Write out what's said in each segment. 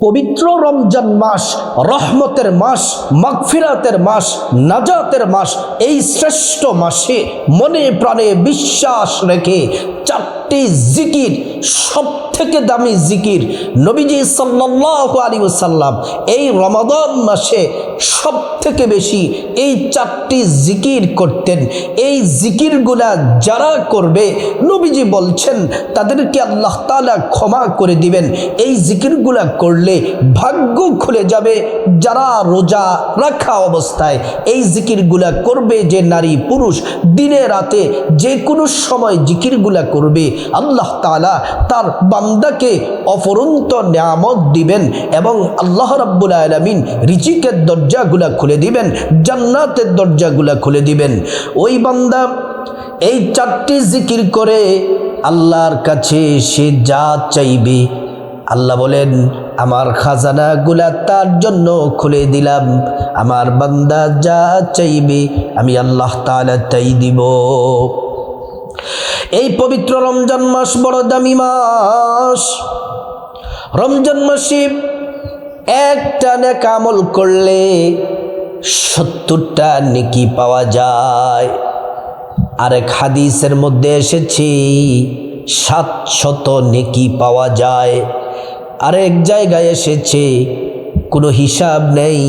পবিত্র রমজান মাস রহমতের মাস, মাগফিরাতের মাস, নাজাতের মাস। এই শ্রেষ্ঠ মাসে মনে প্রাণে বিশ্বাস রেখে চারটি জিকির, সব থেকে দামি জিকির নবীজি সাল্লাল্লাহু আলাইহি ওয়াসাল্লাম এই রমাদান মাসে সব থেকে বেশি এই চারটি জিকির করতেন। এই জিকিরগুলা যারা করবে নবীজি বলছেন তাদেরকে আল্লাহ তাআলা ক্ষমা করে দিবেন। এই জিকিরগুলা করলে ভাগ্য খুলে যাবে। যারা রোজা রাখা অবস্থায় এই জিকিরগুলা করবে, যে নারী পুরুষ দিনে রাতে যে কোনো সময় জিকিরগুলা করবে, আল্লাহ তাআলা তার বান্দাকে অফুরন্ত নিয়ামত দিবেন এবং আল্লাহ রাব্বুল আলামিন রিজিকের দরজাগুলা খুলে দিবেন, জান্নাতের দরজাগুলা খুলে দিবেন। ওই বান্দা এই চারটি জিকির করে আল্লাহর কাছে সে যা চাইবে, আল্লাহ বলেন আমার খাজানাগুলা তার জন্য খুলে দিলাম। আমার বান্দা যা চাইবে আমি আল্লাহ তাআলা তাই দিব। এই পবিত্র রমজান মাস বড় দামি মাস। রমজান মাসে একটা নেক আমল করলে 70টা নেকি পাওয়া যায়। আরেক হাদিসের মধ্যে এসেছে 700 নেকি পাওয়া যায়। আরেক জায়গায় এসেছে কোনো হিসাব নেই,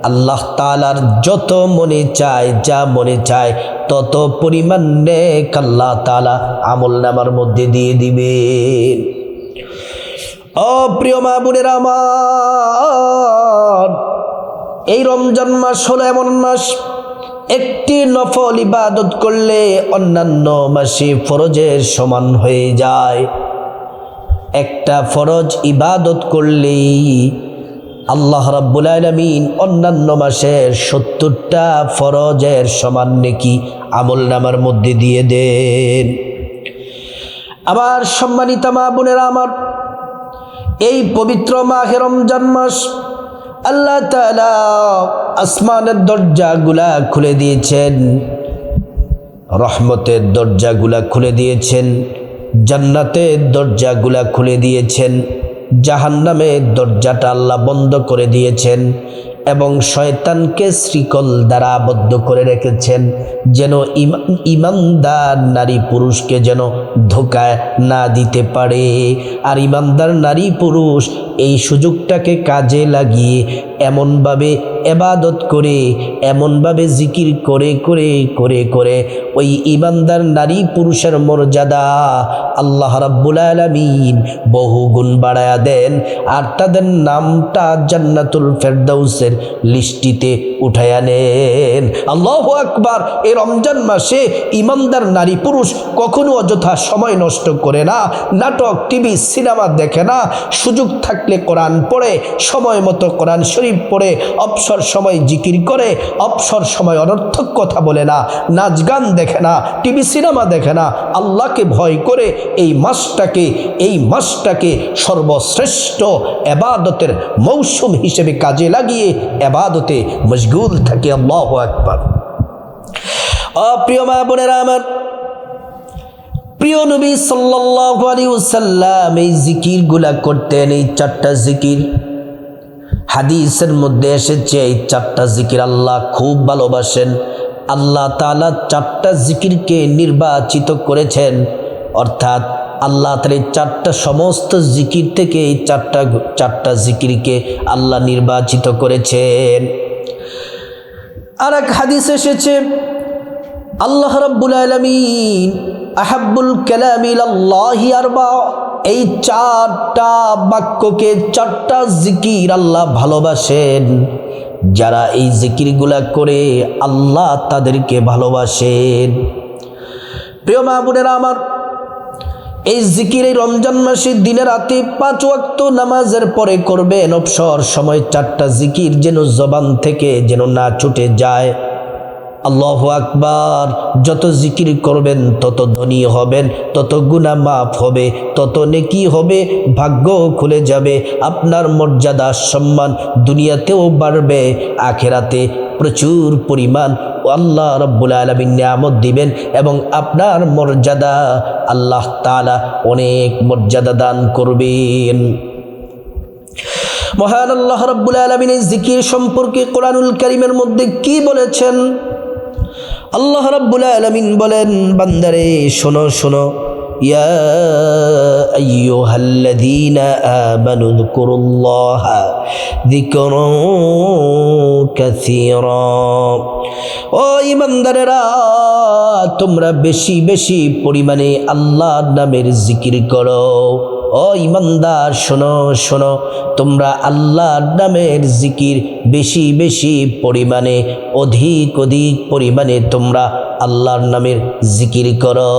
আল্লাহ তাআলার যত মনে চায়, যা মনে চায় তত পরিমাণ নেক আল্লাহ তাআলা আমলনামার মধ্যে দিয়ে দিবেন। ও প্রিয় মা বোনেরা আমার, এই রমজান মাস হলো এমন মাস, একটি নফল ইবাদত করলে অন্যান্য মাসে ফরজের সমান হয়ে যায়। একটা ফরজ ইবাদত করলেই আল্লাহ রাব্বুল আলামিন অন্যান্য মাসের 70টা ফরজের সমান নেকি আমলনামার মধ্যে দিয়ে দেন। আবার সম্মানিত মা বোনেরা আমার, এই পবিত্র মাহে রমজান মাস আল্লাহ তাআলা আসমানের দরজাগুলা খুলে দিয়েছেন, রহমতের দরজাগুলা খুলে দিয়েছেন, জান্নাতের দরজাগুলা খুলে দিয়েছেন, জাহান্নামের দরজাটা আল্লাহ বন্ধ করে দিয়েছেন এবং শয়তানকে শ্রীকল দ্বারা আবদ্ধ করে রেখেছেন, যেন ইমানদার নারী পুরুষকে যেন ধোঁকা না দিতে পারে। আর ইমানদার নারী পুরুষ এই সুযোগটাকে কাজে লাগিয়ে এমনভাবে ইবাদত করে, এমনভাবে জিকির করে করে করে করে ওই ইমানদার নারী পুরুষের মর্যাদা আল্লাহ রাব্বুল আলামিন বহু গুণ বাড়ায়া দেন আর তাদের নামটা জান্নাতুল ফেরদাউসের লিস্টিতে উঠায়া নেন। আল্লাহু আকবার। এই রমজান মাসে ইমানদার নারী পুরুষ কখনো অযথা সময় নষ্ট করে না, নাটক, টিভি, সিনেমা দেখে না। সুযোগ থাকলে কোরআন পড়ে, সময় মতো কোরআন শরীফ পড়ে, অবসর সময় জিকির করে, অবসর সময় অনর্থক কথা বলে না, নাচ গান দেখে না, টিভি সিনেমা দেখে না। আল্লাহকে ভয় করে এই মাসটাকে সর্বশ্রেষ্ঠ ইবাদতের মৌসুম হিসেবে কাজে লাগিয়ে ইবাদতে মশগুল থাকে। আল্লাহু আকবার। প্রিয় মা বোনেরা আমার, প্রিয় নবী সাল্লাল্লাহু আলাইহি ওয়াসাল্লাম এই জিকিরগুলা করতেন। এই চারটা জিকির হাদিসের মধ্যে এসেছে, এই চারটা জিকির আল্লাহ খুব ভালোবাসেন। আল্লাহ তাআলা চারটা জিকিরকে নির্বাচিত করেছেন, অর্থাৎ আল্লাহ তাআলা চারটা সমস্ত জিকির থেকে এই চারটা জিকিরকে আল্লাহ নির্বাচিত করেছেন। আর এক হাদিস এসেছে আল্লাহ রাব্বুল আলামিন আহাব্বুল কালামি ইলাল্লাহি আরবা, এই চারটা বাক্যকে, চারটা জিকির আল্লাহ ভালোবাসেন। যারা এই জিকিরগুলা করে আল্লাহ তাদেরকে ভালোবাসেন। প্রিয় মা বোনেরা আমার, এই জিকির এই রমজান মাসে দিনে রাতে 5 ওয়াক্ত নামাজের পরে করবেন। অবসর সময় চারটা জিকির যেন জবান থেকে যেন না ছুটে যায়। আল্লাহু আকবার। যত জিকির করবেন তত ধনী হবেন, তত গুনাহ মাফ হবে, তত নেকি হবে, ভাগ্য খুলে যাবে, আপনার মর্যাদা সম্মান দুনিয়াতেও বাড়বে, আখিরাতে প্রচুর পরিমাণ আল্লাহ রাব্বুল আলামিন নিয়ামত দিবেন এবং আপনার মর্যাদা আল্লাহ তাআলা অনেক মর্যাদা দান করবেন। মহান আল্লাহ রাব্বুল আলামিন এই জিকির সম্পর্কে কোরআনুল কারীমের মধ্যে কি বলেছেন? আল্লাহ রাব্বুল আলামিন বলেন, বান্দারে শোনো শোনো, ইয়া আইয়ুহাল্লাযীনা আমানু যকুরুল্লাহা যিকরান কাসীরা। ও ঈমানদারেরা, তোমরা বেশি বেশি পরিমাণে আল্লাহর নামের জিকির করো। ও ঈমানদার, শোনো শোনো, তোমরা আল্লাহর নামের জিকির বেশি বেশি পরিমাণে, অধিক অধিক পরিমাণে তোমরা আল্লাহর নামের জিকির করো।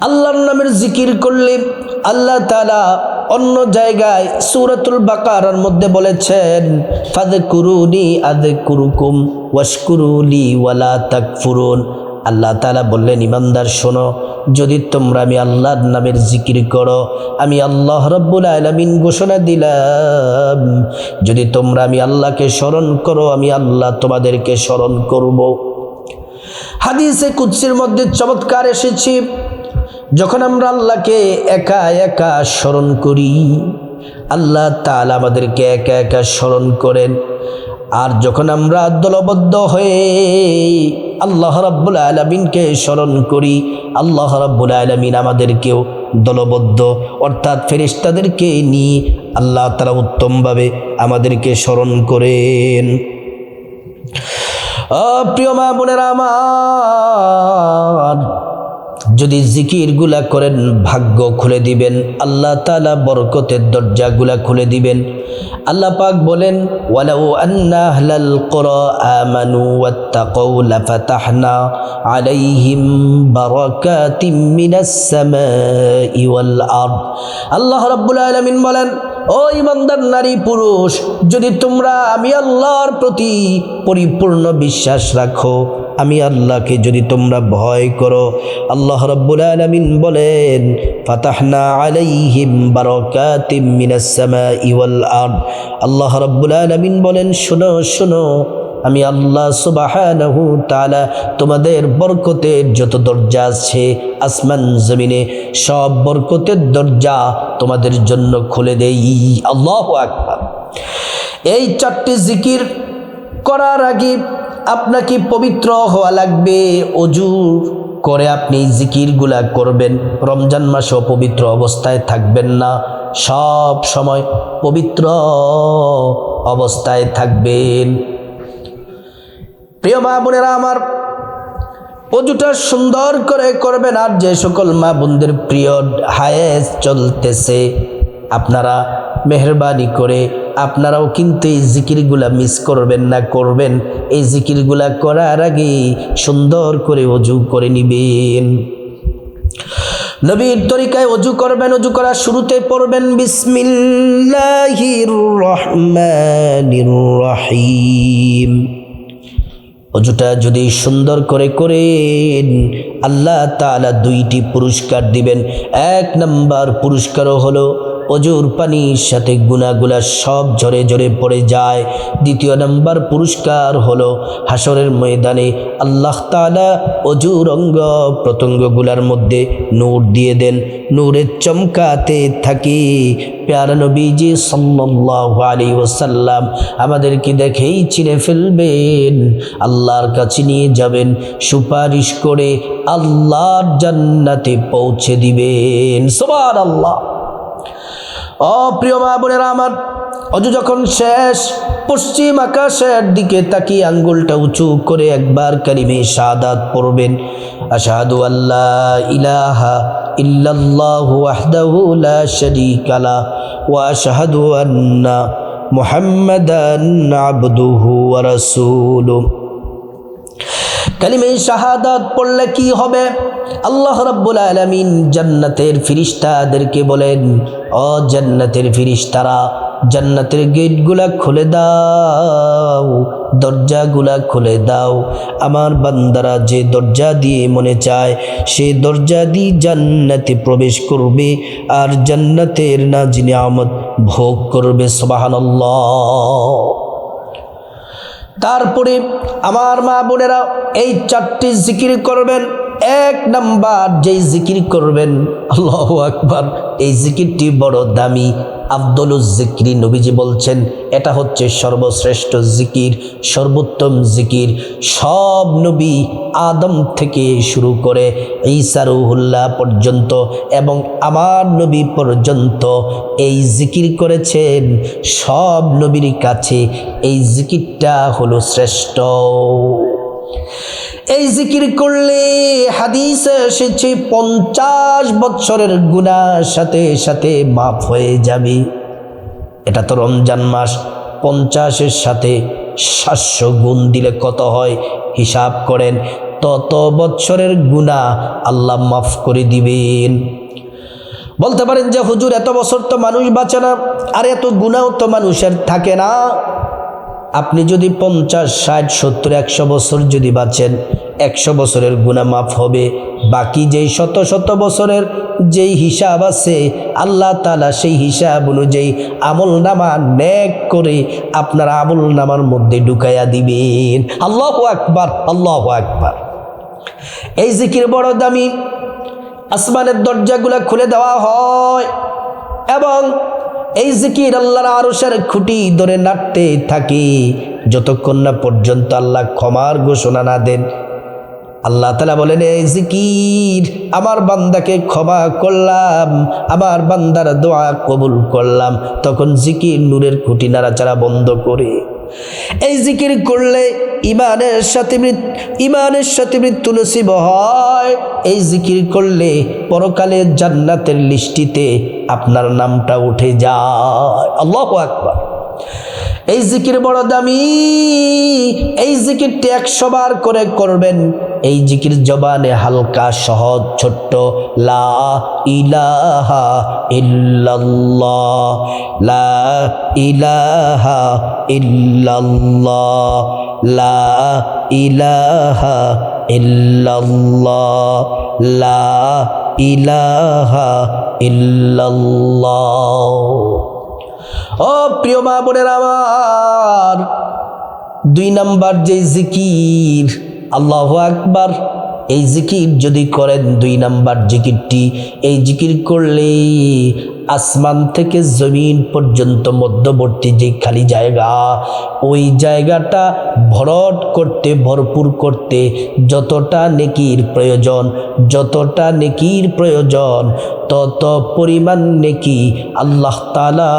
আল্লাহর নামের জিকির করলে আল্লাহ তাআলা অন্য জায়গায় সূরাতুল বাকারার মধ্যে বলেছেন, ফাযকুরুনি আযকুরুকুম ওয়াশকুরুলি ওয়ালা তাকফুরুন। আল্লাহ তাআলা বললেন, ঈমানদার শোনো, যদি তোমরা আমি আল্লাহর নামের জিকির করো, আমি আল্লাহ রাব্বুল আলামিন ঘোষণা দিলাম, যদি তোমরা আমি আল্লাহকে স্মরণ করো, আমি আল্লাহ তোমাদেরকে স্মরণ করব। হাদিসে কুদসির মধ্যে চমৎকার এসেছে, যখন আমরা আল্লাহকে একা একা স্মরণ করি, আল্লাহ তাআলা আমাদেরকে একা একা স্মরণ করেন। আর যখন আমরা দলবদ্ধ হয়ে আল্লাহ রাব্বুল আলামিনকে স্মরণ করি, আল্লাহ রাব্বুল আলামিন আমাদেরকেও দলবদ্ধ অর্থাৎ ফেরেশতাদেরকে নিয়ে আল্লাহ তাআলা উত্তমভাবে আমাদেরকে স্মরণ করেন। প্রিয় মা বোনেরা আমার, যদি জিকিরগুলা করেন ভাগ্য খুলে দিবেন, আল্লাহ তাআলা বরকতের দরজাগুলা খুলে দিবেন। আল্লাহ পাক বলেন, ওয়ালাউ আন্না আহলাল কুরা আমানু ওয়াত্তাকাউ লাফাতাহনা আলাইহিম বারাকাতিম মিনাস সামাই ওয়াল আরদ। আল্লাহ রাব্বুল আলামিন বলেন, ও ঈমানদার নারী পুরুষ, যদি তোমরা আমি আল্লাহর প্রতি পরিপূর্ণ বিশ্বাস রাখো, আমি আল্লাহকে যদি তোমরা ভয় করো, আল্লাহ রাব্বুল আলামিন বলেন, ফাতাহনা আলাইহিম বারাকাতিম মিনাস সামাই ওয়াল আরদ। আল্লাহ রাব্বুল আলামিন বলেন, শোনো শোনো, আমি আল্লাহ সুবহানাহু তাআলা তোমাদের বরকতের যত দরজা আছে আসমান জমিনে, সব বরকতের দরজা তোমাদের জন্য খুলে দেই। আল্লাহু আকবার। এই চারটি জিকির করার আগে আপনাকে পবিত্র হওয়া লাগবে। ওযু করে আপনি জিকিরগুলা করবেন। রমজান মাসেও পবিত্র অবস্থায় থাকবেন না, সব সময় পবিত্র অবস্থায় থাকবেন। প্রিয় মা বোনেরা আমার, ওযুটা সুন্দর করে করবেন। আর যে সকল মা বোনদের পিরিয়ড হায়েজ চলতেছে, আপনারা মেহরবানি করে আপনারাও কিন্তু এই জিকিরগুলা মিস করবেন না, করবেন। এই জিকিরগুলা করার আগে সুন্দর করে ওযু করে নিবেন। নবীর তরিকায় ওযু করবেন। ওযু করার শুরুতে পড়বেন বিসমিল্লাহির রহমানির রহিম। ওযুটা যদি সুন্দর করে করেন, আল্লাহ তাআলা দুইটি পুরস্কার দিবেন। এক নাম্বার পুরস্কারও হলো ওযুর পানির সাথে গুনাহগুলা সব ঝরে ঝরে পড়ে যায়। দ্বিতীয় নাম্বার পুরস্কার হলো হাসরের ময়দানে আল্লাহ তাআলা ওযুর অঙ্গ প্রত্যঙ্গগুলার মধ্যে নূর দিয়ে দেন, নূরের চমকাতে থাকে। প্যারা নবীজি সাল্লাল্লাহু আলাইহি ওয়াসাল্লাম আমাদেরকে দেখেই চিনে ফেলবেন, আল্লাহর কাছে নিয়ে যাবেন, সুপারিশ করে আল্লাহর জান্নাতে পৌঁছে দিবেন। সুবহানাল্লাহ। প্রিয় মা বোনেরা আমার, ওযু যখন শেষ, পশ্চিম আকাশের দিকে তাকিয়ে আঙ্গুলটা উঁচু করে একবার কালিমে শাহাদাত পড়বেন। আশহাদু আল্লা ইলাহা ইল্লাল্লাহু ওয়াহদাহু লা শারীকা লাহু ওয়া আশহাদু আন্না মুহাম্মাদান আবদুহু ওয়া রাসূলুহু। কালিমে শাহাদাত পড়লে কি হবে? আল্লাহ রাব্বুল আলামিন জান্নাতের ফেরেশতাদেরকে বলেন, ও জান্নাতের ফেরেশতারা, জান্নাতের গেটগুলা খুলে দাও, দরজাগুলা খুলে দাও। আমার বান্দারা যে দরজা দিয়ে মনে চায় সেই দরজা দিয়ে জান্নাতে প্রবেশ করবে আর জান্নাতের নাজ নিয়ামত ভোগ করবে। সুবহানাল্লাহ। তারপরে আমার মা বোনেরা এই চারটি জিকির করবেন। এক নাম্বার যেই জিকির করবেন, আল্লাহু আকবার, এই জিকিরটি বড় দামি। আফদলুজ জিকির, নবীজি বলছেন এটা হচ্ছে সর্বশ্রেষ্ঠ জিকির, সর্বোত্তম জিকির। সব নবী আদম থেকে শুরু করে ঈসা রূহুল্লাহ পর্যন্ত এবং আমার নবী পর্যন্ত এই জিকির করেছেন। সব নবীর কাছে এই জিকিরটা হলো শ্রেষ্ঠ। এই জিকির করলে হাদিসে এসেছে 50 বছরের গুনাহ সাথে সাথে মাফ হয়ে যাবে। এটা তো রমজান মাস, 50-এর সাথে 700 গুণ দিলে কত হয় হিসাব করেন। তত বছরের গুনাহ আল্লাহ মাফ করে দিবেন। বলতে পারেন যে হুজুর এত বছর তো মানুষ বাঁচে না, আর এত গুনাহ তো মানুষের থাকে না। আপনি যদি 50, 60, 70, 100 বছর যদি বাঁচেন, 100 বছরের গুনাহ মাফ হবে। বাকি যেই শত শত বছরের যেই হিসাব আছে, আল্লাহ তাআলা সেই হিসাব অনুযায়ী আমল নামা নেক করে আপনার আমল নামার মধ্যে ঢুকাইয়া দিবেন। আল্লাহু আকবার, আল্লাহু আকবার। এই জিকির বড় দামি। আসমানের দরজাগুলা খুলে দেওয়া হয় এবং এই জিকির আল্লাহর আরশের খুঁটি ধরে নাড়তে থাকে যতক্ষণ না পর্যন্ত আল্লাহ ক্ষমার ঘোষণা না দেন। আল্লাহ তাআলা বলেন, এই জিকির আমার বান্দাকে ক্ষমা করলাম, আমার বান্দার দোয়া কবুল করলাম। তখন জিকির নূরের খুঁটি নাড়াচাড়া বন্ধ করে। এই জিকির করলে ইমানের সাথে মৃত্যু নসিব হয়। এই জিকির করলে পরকালে জান্নাতের লিস্টিতে আপনার নামটা উঠে যায়। আল্লাহু আকবার। এই জিকির বড় দামি। এই জিকিরটি 100 বার করে করবেন। এই জিকির জবানে হালকা, সহজ, ছোট্ট। লা ইলাহা ইল্লাল্লাহ, লা ইলাহা ইল্লাল্লাহ, লা ইলাহা ইল্লাল্লাহ, লা ইলাহা ইল্লাল্লাহ। ও প্রিয় মা বোনেরা আমার, 2 নাম্বার যে জিকির, আল্লাহু আকবার, এই জিকির যদি করেন, 2 নাম্বার জিকিরটি, এই জিকির করলে আসমান থেকে জমিন পর্যন্ত মধ্যবর্তী যে খালি জায়গা, ওই জায়গাটা ভরট করতে, ভরপুর করতে যতটা নেকির প্রয়োজন, তত পরিমাণ নেকি আল্লাহ তাআলা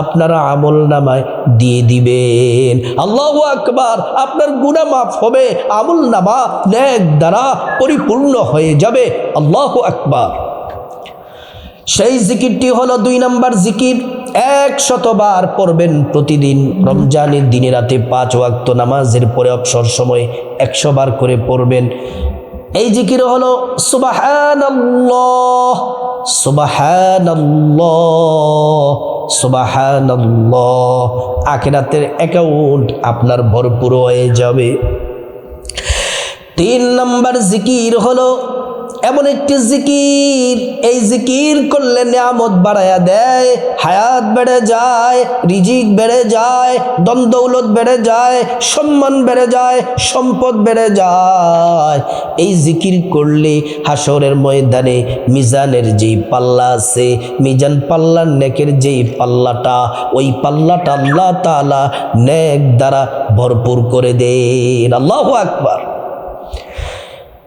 আপনার আমল নামায় দিয়ে দিবেন। আল্লাহু আকবার। আপনার গুনাহ মাফ হবে, আমল নামা নেক দ্বারা পরিপূর্ণ হয়ে যাবে। আল্লাহু আকবার। সেই জিকিরটি হলো 2 নাম্বার জিকির। 100 বার পড়বেন প্রতিদিন। রমজানের দিনে রাতে 5 ওয়াক্ত নামাজের পরে অবসর সময় 100 বার করে পড়বেন। এই জিকির হলো সুবহানাল্লাহ, সুবহানাল্লাহ, সুবহানাল্লাহ। আখিরাতের অ্যাকাউন্ট আপনার ভরপুর হয়ে যাবে। 3 নাম্বার জিকির হলো এমন একটি জিকির, এই জিকির করলে নিয়ামত বাড়ায়া দেয়, হায়াত বেড়ে যায়, রিজিক বেড়ে যায়, ধন দৌলত বেড়ে যায়, সম্মান বেড়ে যায়, সম্পদ বেড়ে যায়। এই জিকির করলে হাসরের ময়দানে মিজানের যেই পাল্লা আছে, মিজান পাল্লার নেকের যেই পাল্লাটা, ওই পাল্লাটা আল্লাহ তাআলা নেক দ্বারা ভরপুর করে দেন। আল্লাহু আকবার।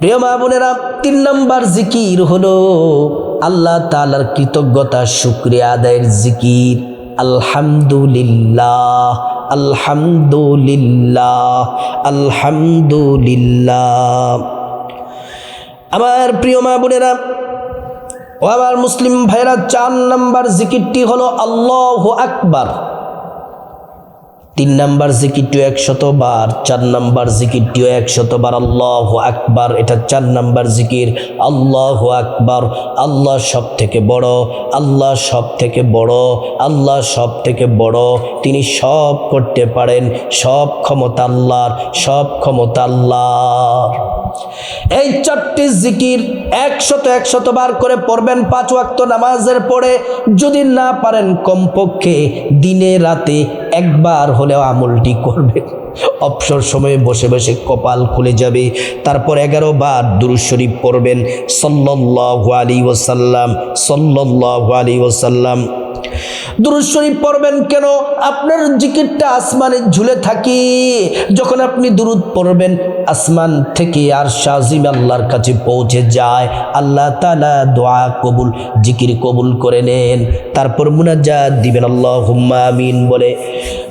প্রিয় মা বোনেরা, 3 নাম্বার জিকির হলো আল্লাহ তাআলার কৃতজ্ঞতা শুকরিয়া আদায়ের জিকির। আলহামদুলিল্লাহ, আলহামদুলিল্লাহ, আলহামদুলিল্লাহ। আমার প্রিয় মা বোনেরা ও আমার মুসলিম ভাইরা, 4 নাম্বার জিকিরটি হলো আল্লাহু আকবার। 3 নাম্বার জিকিরটিও 100 বার, 4 নাম্বার জিকিরটিও 100 বার। আল্লাহু আকবার, এটা 4 নাম্বার জিকির। আল্লাহু আকবার। আল্লাহ সব থেকে বড়, আল্লাহ সব থেকে বড়, আল্লাহ সব থেকে বড়। তিনি সব করতে পারেন, সব ক্ষমতা আল্লাহর, সব ক্ষমতা আল্লাহর। এই 4টি জিকির 100 বার করে পড়বেন 5 ওয়াক্ত নামাজের পরে। যদি না পারেন, কমপক্ষে দিনে রাতে একবার হলেও আমলটি করবেন। অবসর সময়ে বসে বসে কপাল খুলে যাবে। তারপর 11 বার দুরূদ শরীফ পড়বেন সাল্লাল্লাহু আলাইহি ওয়াসাল্লাম, সাল্লাল্লাহু আলাইহি ওয়াসাল্লাম। দুরূদ শরীফ পড়বেন কেন? আপনার জিকিরটা আসমানে ঝুলে থাকে। যখন আপনি দুরূদ পড়বেন আসমান থেকে আরশ আজিম আল্লাহর কাছে পৌঁছে যায়। আল্লাহ তাআলা দোয়া কবুল, জিকির কবুল করে নেন। তারপর মুনাজাত দিবেন আল্লাহুম্মা আমিন বলে।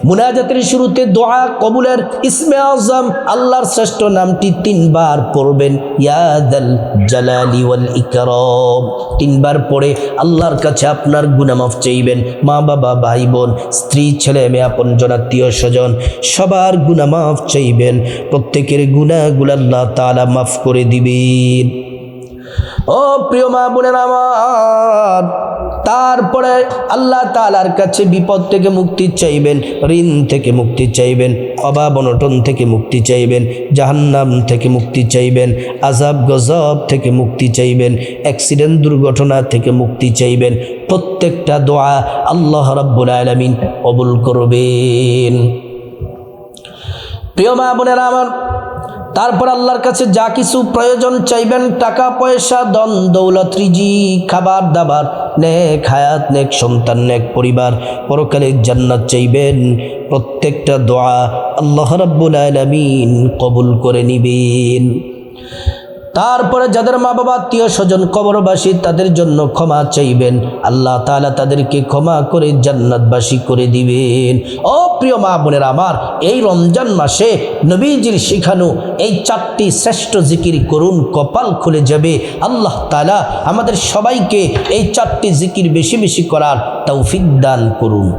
মুনাজাতের শুরুতে দোয়া কবুলের ইসমে আযম আল্লাহর শ্রেষ্ঠ নামটি 3 বার পড়বেন, ইয়া যাল জালালি ওয়াল ইকরাম। 3 বার পড়ে আল্লাহর কাছে আপনার গুনাহ মাফ চাইবেন। মা বাবা, ভাই বোন, স্ত্রী, ছেলে মেয়ে, আপনজন, আত্মীয় স্বজন সবার গুনাহ মাফ চাইবেন। প্রত্যেকের গুনাহগুলো আল্লাহ তাআলা মাফ করে দিবেন। ও প্রিয় মা বোনেরা আমার, তারপরে আল্লাহ তাআলার কাছে বিপদ থেকে মুক্তি চাইবেন, ঋণ থেকে মুক্তি চাইবেন, অভাব অনটন থেকে মুক্তি চাইবেন, জাহান্নাম থেকে মুক্তি চাইবেন, আযাব গজব থেকে মুক্তি চাইবেন, অ্যাক্সিডেন্ট দুর্ঘটনা থেকে মুক্তি চাইবেন। প্রত্যেকটা দোয়া আল্লাহ রাব্বুল আলামিন কবুল করবেন। প্রিয় মা বোনেরা আমার, তারপর আল্লাহর কাছে যা কিছু প্রয়োজন চাইবেন, টাকা পয়সা, ধন দৌলত, রিজিক, খাবার দাবার, নেক হায়াত, নেক সন্তান, নেক পরিবার, পরকালের জান্নাত চাইবেন। প্রত্যেকটা দোয়া আল্লাহ রাব্বুল আলামিন কবুল করে নিবেন। তারপরে যাদের মা বাবা, আত্মীয় স্বজন কবরবাসী, তাদের জন্য ক্ষমা চাইবেন। আল্লাহ তাআলা তাদেরকে ক্ষমা করে জান্নাতবাসী করে দিবেন। ও প্রিয় মা বোনের আমার, এই রমজান মাসে নবীজির শিখানো এই 4টি শ্রেষ্ঠ জিকির করুন, কপাল খুলে যাবে। আল্লাহ তাআলা আমাদের সবাইকে এই 4টি জিকির বেশি বেশি করার তৌফিক দান করুন।